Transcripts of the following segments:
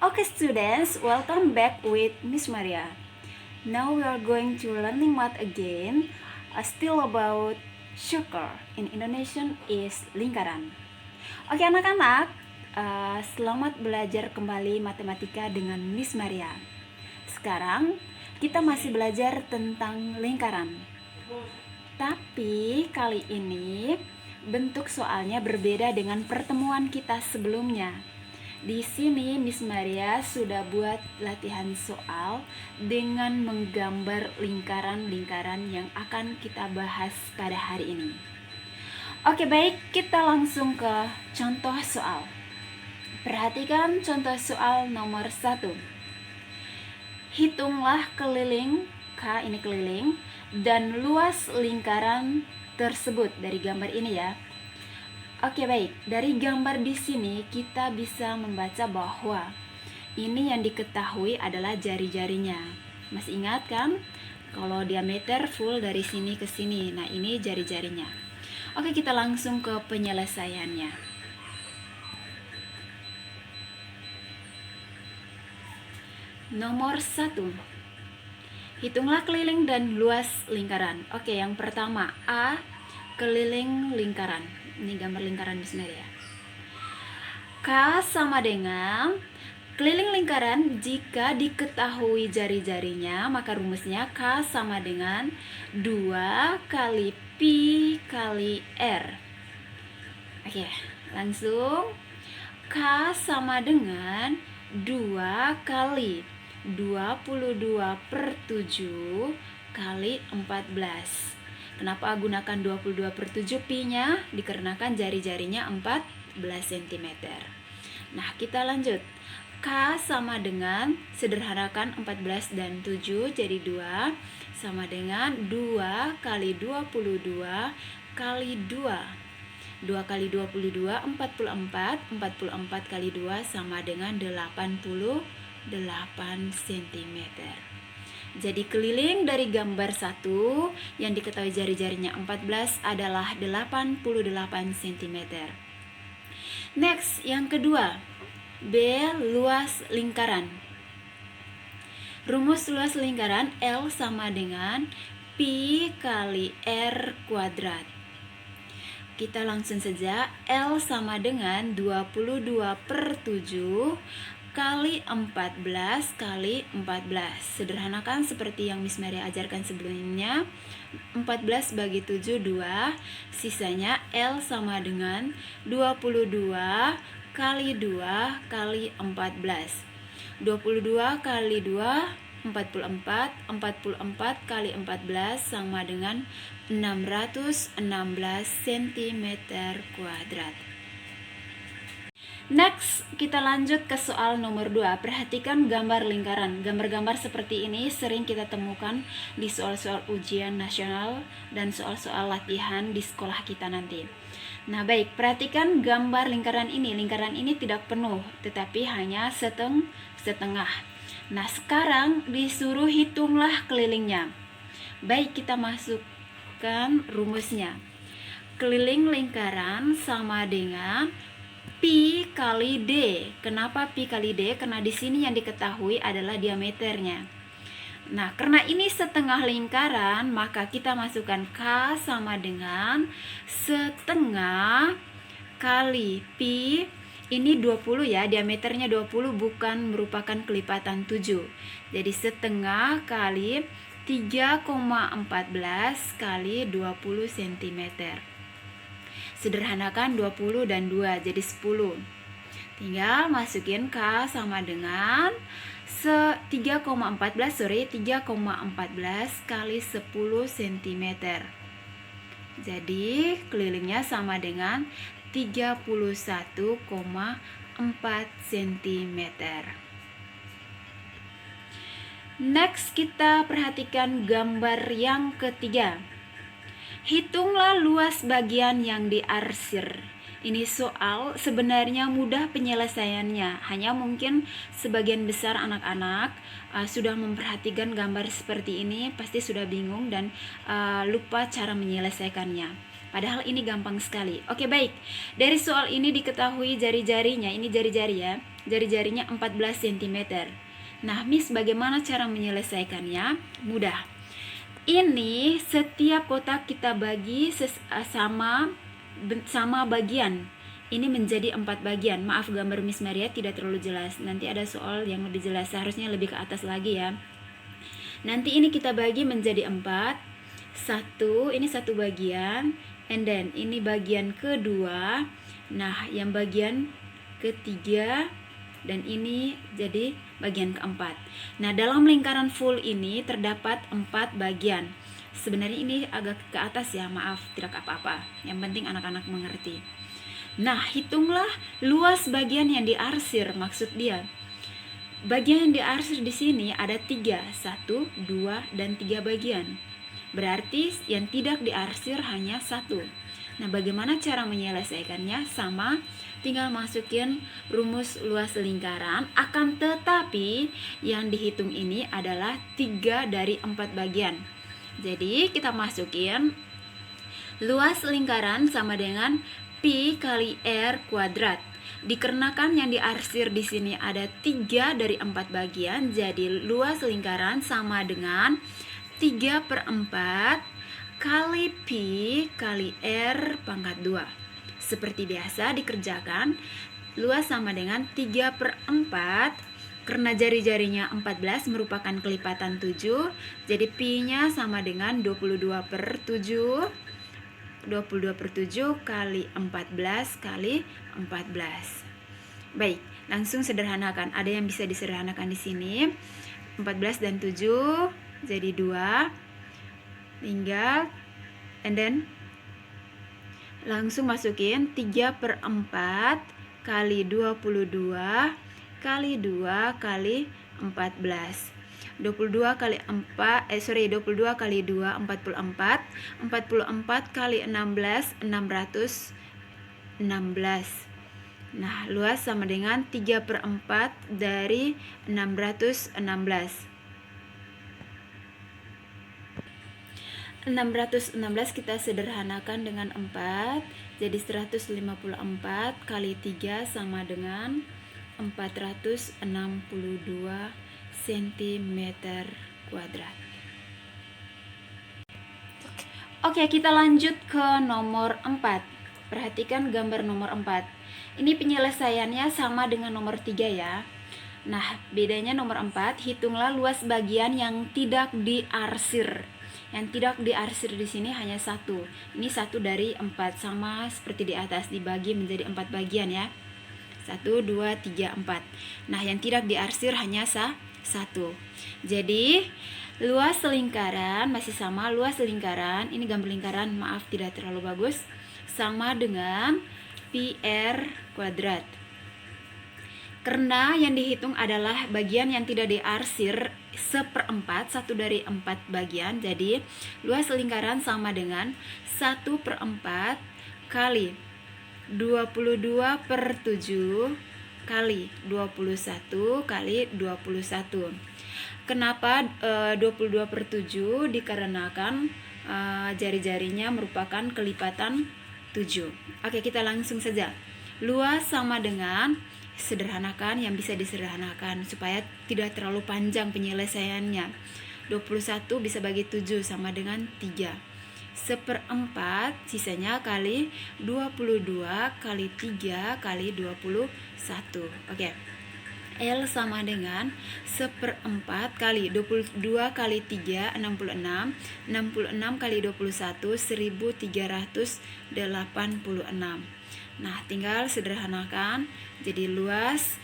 Okay students, welcome back with Miss Maria. Now we are going to learning math again, still about circle. In Indonesian is lingkaran. Oke anak-anak, selamat belajar kembali matematika dengan Miss Maria. Sekarang kita masih belajar tentang lingkaran. Tapi kali ini bentuk soalnya berbeda dengan pertemuan kita sebelumnya. Di sini Miss Maria sudah buat latihan soal dengan menggambar lingkaran-lingkaran yang akan kita bahas pada hari ini. Oke, baik, kita langsung ke contoh soal. Perhatikan contoh soal nomor 1. Hitunglah keliling, K ini keliling, dan luas lingkaran tersebut dari gambar ini ya. Oke, baik, dari gambar di sini kita bisa membaca bahwa ini yang diketahui adalah jari-jarinya. Masih ingat kan? Kalau diameter full dari sini ke sini. Nah, ini jari-jarinya. Oke, kita langsung ke penyelesaiannya. Nomor 1. Hitunglah keliling dan luas lingkaran. Oke, yang pertama A, keliling lingkaran. Ini gambar lingkaran di sini ya. K sama dengan keliling lingkaran jika diketahui jari-jarinya, maka rumusnya K sama dengan 2 kali Pi kali R. Oke, langsung K sama dengan 2 kali 22/7 kali 14. Kenapa gunakan 22/7 pi-nya? Dikarenakan jari-jarinya 14 cm. Nah, kita lanjut. K sama dengan, sederhanakan 14 dan 7 jadi 2, sama dengan 2 kali 22 kali 2. 2 kali 22, 44. 44 kali 2 sama dengan 88 cm. Jadi keliling dari gambar 1 yang diketahui jari-jarinya 14 adalah 88 cm. Next, yang kedua, B, luas lingkaran. Rumus luas lingkaran L sama dengan Pi kali R kuadrat. Kita langsung saja, L sama dengan 22/7 kali 14 kali 14. Sederhanakan seperti yang Miss Maria ajarkan sebelumnya. 14 bagi 7 2, sisanya L sama dengan 22 kali 2 kali 14. 22 kali 2 44, 44 kali 14 sama dengan 616 cm kuadrat. Next, kita lanjut ke soal nomor 2. Perhatikan gambar lingkaran. Gambar-gambar seperti ini sering kita temukan di soal-soal ujian nasional dan soal-soal latihan di sekolah kita nanti. Nah, baik, perhatikan gambar lingkaran ini. Lingkaran ini tidak penuh, tetapi hanya setengah. Nah, sekarang disuruh hitunglah kelilingnya. Baik, kita masukkan rumusnya. Keliling lingkaran sama dengan Pi kali D. Kenapa Pi kali D? Karena di sini yang diketahui adalah diameternya. Nah, karena ini setengah lingkaran, maka kita masukkan K sama dengan setengah kali Pi. Ini 20 ya, diameternya 20, bukan merupakan kelipatan 7. Jadi setengah kali 3,14 kali 20 cm. Sederhanakan 20 dan 2 jadi 10. Tinggal masukin K sama dengan 3,14 kali 10 cm. Jadi kelilingnya sama dengan 31,4 cm. Next, kita perhatikan gambar yang ketiga. Hitunglah luas bagian yang diarsir. Ini soal sebenarnya mudah penyelesaiannya, hanya mungkin sebagian besar anak-anak sudah memperhatikan gambar seperti ini pasti sudah bingung dan lupa cara menyelesaikannya. Padahal ini gampang sekali. Oke, baik. Dari soal ini diketahui jari-jarinya, ini jari-jari ya. jari-jarinya 14 cm. Nah, Miss bagaimana cara menyelesaikannya? Mudah. Ini setiap kotak kita bagi sama bagian. Ini menjadi 4 bagian. Maaf, gambar Miss Maria tidak terlalu jelas. Nanti ada soal yang lebih jelas, seharusnya lebih ke atas lagi ya. Nanti ini kita bagi menjadi 4. Ini satu bagian, and then ini bagian kedua. Nah, yang bagian ketiga, dan ini jadi bagian keempat. Nah, dalam lingkaran full ini terdapat 4 bagian. Sebenarnya ini agak ke atas ya, maaf, tidak apa-apa. Yang penting anak-anak mengerti. Nah, hitunglah luas bagian yang diarsir, maksud dia. Bagian yang diarsir di sini ada 3, 1, 2, dan 3 bagian. Berarti yang tidak diarsir hanya 1. Nah, bagaimana cara menyelesaikannya? Sama, tinggal masukin rumus luas lingkaran, akan tetapi yang dihitung ini adalah 3 dari 4 bagian. Jadi kita masukin luas lingkaran sama dengan Pi kali R kuadrat. Dikarenakan yang diarsir di sini ada 3 dari 4 bagian, jadi luas lingkaran sama dengan 3/4 kali Pi kali R pangkat 2. Seperti biasa dikerjakan, luas sama dengan 3/4, karena jari-jarinya 14 merupakan kelipatan 7, jadi Pi-nya sama dengan 22/7. 22/7 kali 14 kali 14. Baik, langsung sederhanakan. Ada yang bisa disederhanakan di sini. 14 dan 7 jadi 2. Tinggal and then langsung masukin 3/4 kali 22 kali 2 kali 14. 22 kali 2 44. 44 kali 16 616. Nah, luas sama dengan 3/4 dari 616. 616 kita sederhanakan dengan 4, jadi 154 kali 3 sama dengan 462 cm kuadrat. Oke, kita lanjut ke nomor 4. Perhatikan gambar nomor 4. Ini penyelesaiannya sama dengan nomor 3 ya. Nah, bedanya nomor 4, hitunglah luas bagian yang tidak diarsir. Yang tidak diarsir di sini hanya 1. Ini 1 dari 4, sama seperti di atas, dibagi menjadi 4 bagian ya. 1, 2, 3, 4. Nah, yang tidak diarsir hanya 1. Jadi luas lingkaran masih sama, luas lingkaran, ini gambar lingkaran, maaf tidak terlalu bagus, sama dengan Pi R kuadrat. Karena yang dihitung adalah bagian yang tidak diarsir 1/4, 1 dari 4 bagian, jadi luas lingkaran sama dengan 1/4 kali 22/7 kali 21 kali 21. Kenapa 22/7? Dikarenakan jari-jarinya merupakan kelipatan 7. Oke, kita langsung saja. Luas sama dengan, sederhanakan yang bisa disederhanakan supaya tidak terlalu panjang penyelesaiannya. 21 bisa bagi 7 sama dengan 3. 1/4 sisanya kali 22 kali 3 kali 21. Oke. L sama dengan 1/4 kali 22 kali 3 66. 66 kali 21 1386. Nah, tinggal sederhanakan. Jadi luas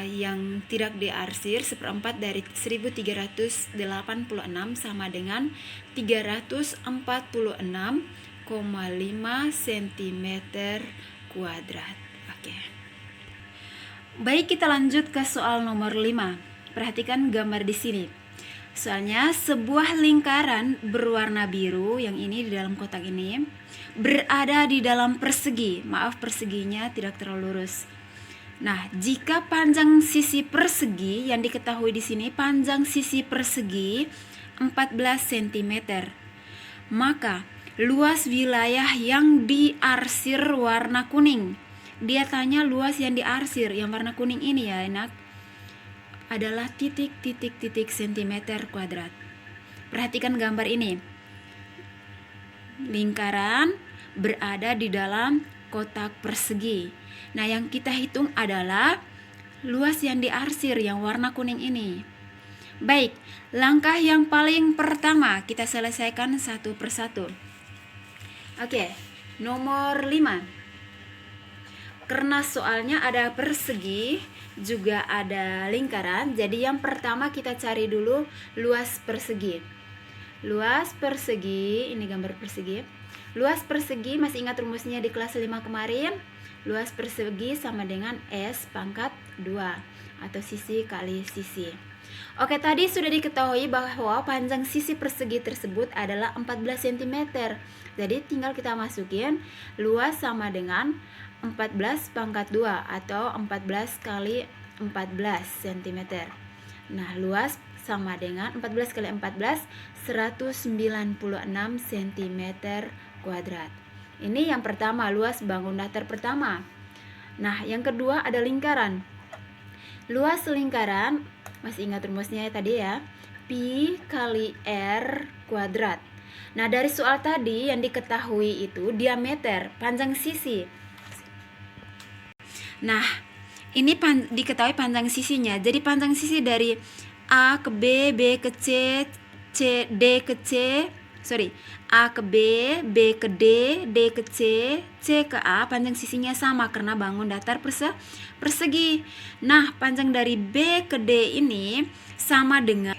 yang tidak diarsir 1/4 dari 1386 sama dengan 346,5 cm kuadrat. Oke. Baik, kita lanjut ke soal nomor 5. Perhatikan gambar di sini. Soalnya sebuah lingkaran berwarna biru, yang ini di dalam kotak ini, berada di dalam persegi. Maaf, perseginya tidak terlalu lurus. Nah, jika panjang sisi persegi yang diketahui di sini, panjang sisi persegi 14 cm, maka luas wilayah yang diarsir warna kuning dia tanya luas yang diarsir, yang warna kuning ini ya anak, adalah titik-titik-titik sentimeter kuadrat. Perhatikan gambar ini. Lingkaran berada di dalam kotak persegi. Nah, yang kita hitung adalah luas yang diarsir yang warna kuning ini. Baik, langkah yang paling pertama kita selesaikan satu persatu. Oke, nomor 5. Karena soalnya ada persegi, juga ada lingkaran, jadi yang pertama kita cari dulu luas persegi. Luas persegi, ini gambar persegi. Luas persegi, masih ingat rumusnya di kelas 5 kemarin? Luas persegi sama dengan S pangkat 2 atau sisi kali sisi. Oke, tadi sudah diketahui bahwa panjang sisi persegi tersebut adalah 14 cm. Jadi tinggal kita masukin luas sama dengan 14 pangkat 2 atau 14 kali 14 cm. Nah, luas sama dengan 14 kali 14 196 cm kuadrat. Ini yang pertama, luas bangun datar pertama. Nah, yang kedua ada lingkaran. Luas lingkaran, masih ingat rumusnya tadi ya, pi kali r kuadrat. Nah, dari soal tadi yang diketahui itu diameter, panjang sisi. Nah, ini diketahui panjang sisinya. Jadi panjang sisi dari A ke B, B ke C, D ke C, A ke B, B ke D, D ke C, C ke A, panjang sisinya sama karena bangun datar persegi. Nah, panjang dari B ke D ini sama dengan,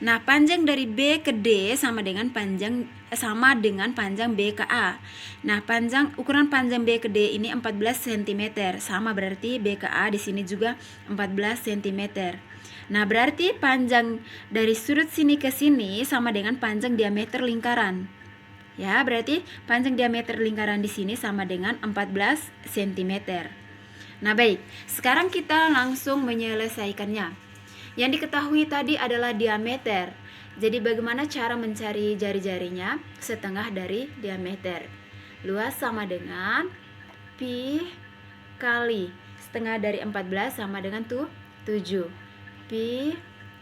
nah panjang dari B ke D sama dengan panjang B ke A. Nah, ukuran panjang B ke D ini 14 cm, sama berarti B ke A di sini juga 14 cm. Nah, berarti panjang dari sudut sini ke sini sama dengan panjang diameter lingkaran. Ya, berarti panjang diameter lingkaran di sini sama dengan 14 cm. Nah, baik. Sekarang kita langsung menyelesaikannya. Yang diketahui tadi adalah diameter. Jadi bagaimana cara mencari jari-jarinya? Setengah dari diameter. Luas sama dengan pi kali setengah dari 14 sama dengan 7. Pi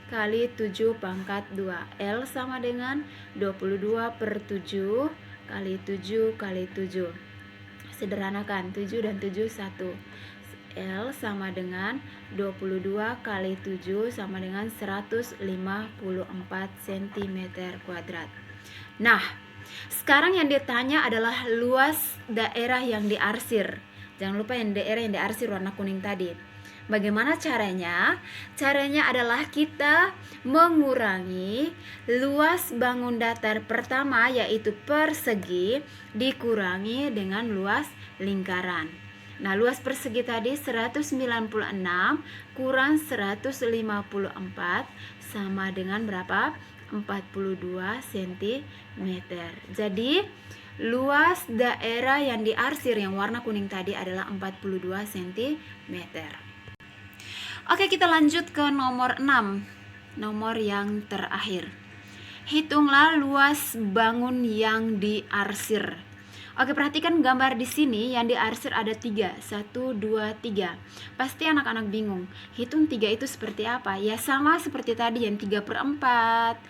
kali 7 pangkat 2. L sama dengan 22 per 7 kali 7 kali 7. Sederhanakan, 7 dan 7 1. L sama dengan 22 kali 7 sama dengan 154 cm kuadrat. Nah, sekarang yang ditanya adalah luas daerah yang diarsir. Jangan lupa yang daerah yang diarsir warna kuning tadi. Bagaimana caranya? Caranya adalah kita mengurangi luas bangun datar pertama yaitu persegi dikurangi dengan luas lingkaran. Nah, luas persegi tadi 196 kurang 154 sama dengan berapa? 42 cm. Jadi luas daerah yang diarsir yang warna kuning tadi adalah 42 cm. Oke, kita lanjut ke nomor 6. Nomor yang terakhir. Hitunglah luas bangun yang diarsir. Oke, perhatikan gambar di sini yang diarsir ada 3. 1, 2, 3. Pasti anak-anak bingung. Hitung 3 itu seperti apa? Ya sama seperti tadi yang 3/4.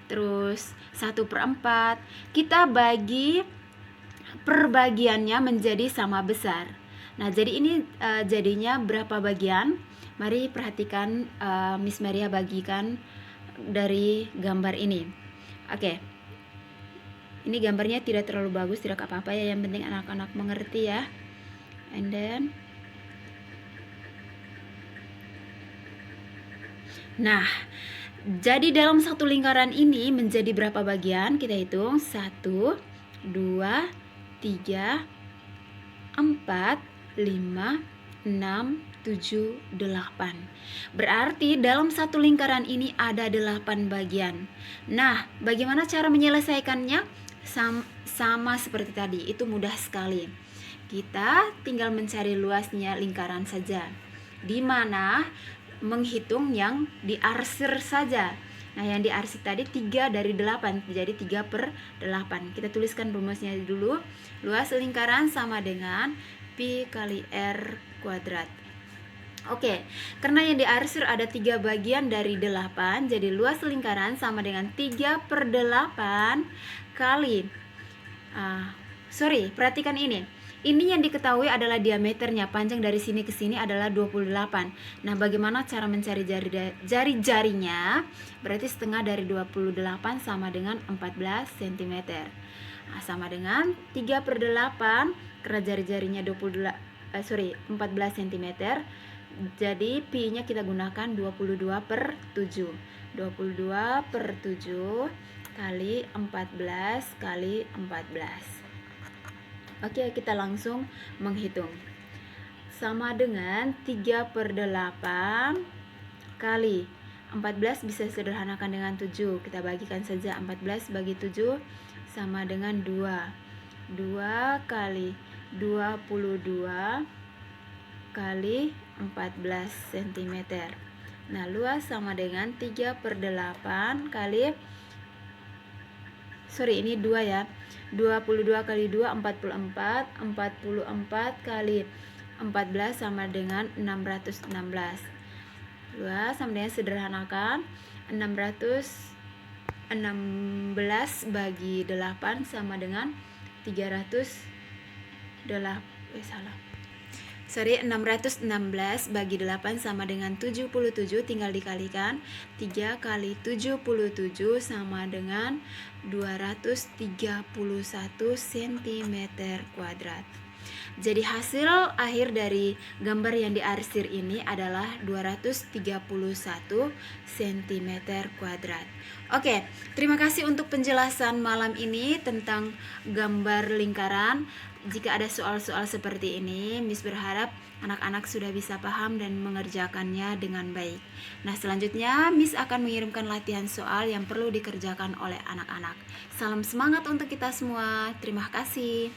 Terus 1/4. Kita bagi perbagiannya menjadi sama besar. Nah, jadi ini jadinya berapa bagian? Mari perhatikan, Miss Maria bagikan dari gambar ini. Oke. Ini gambarnya tidak terlalu bagus, tidak apa-apa ya, yang penting anak-anak mengerti ya. And then nah, jadi dalam satu lingkaran ini menjadi berapa bagian? Kita hitung 1, 2, 3, 4, 5, 6, 7, 8. Berarti dalam satu lingkaran ini ada 8 bagian. Nah, bagaimana cara menyelesaikannya? Sama seperti tadi, itu mudah sekali. Kita tinggal mencari luasnya lingkaran saja, di mana menghitung yang diarsir saja. Nah, yang diarsir tadi 3 dari 8, jadi 3/8. Kita tuliskan rumusnya dulu. Luas lingkaran sama dengan pi kali R kuadrat. Oke, karena yang diarsir ada 3 bagian dari 8, jadi luas lingkaran sama dengan 3/8 kali perhatikan ini. Ini yang diketahui adalah diameternya, panjang dari sini ke sini adalah 28. Nah, bagaimana cara mencari jari-jarinya? Berarti setengah dari 28 sama dengan 14 cm. Nah, sama dengan 3/8, karena jari-jarinya 14 cm. Jadi pi-nya kita gunakan 22/7. 22/7 kali 14 kali 14. Oke, kita langsung menghitung. Sama dengan 3/8 kali 14 bisa sederhanakan dengan 7. Kita bagikan saja, 14 bagi 7 sama dengan 2. 2 kali 22 kali 14 cm. Nah, luas sama dengan 3/8 kali ini 2 ya. 22 kali 2 44. 44 kali 14 sama dengan 616. Luas sama dengan sederhanakan 616 bagi 8 sama dengan 616 bagi 8 sama dengan 77, tinggal dikalikan. 3 kali 77 sama dengan 231 cm kuadrat. Jadi hasil akhir dari gambar yang diarsir ini adalah 231 cm kuadrat. Oke, terima kasih untuk penjelasan malam ini tentang gambar lingkaran. Jika ada soal-soal seperti ini, Miss berharap anak-anak sudah bisa paham dan mengerjakannya dengan baik. Nah, selanjutnya Miss akan mengirimkan latihan soal yang perlu dikerjakan oleh anak-anak. Salam semangat untuk kita semua. Terima kasih.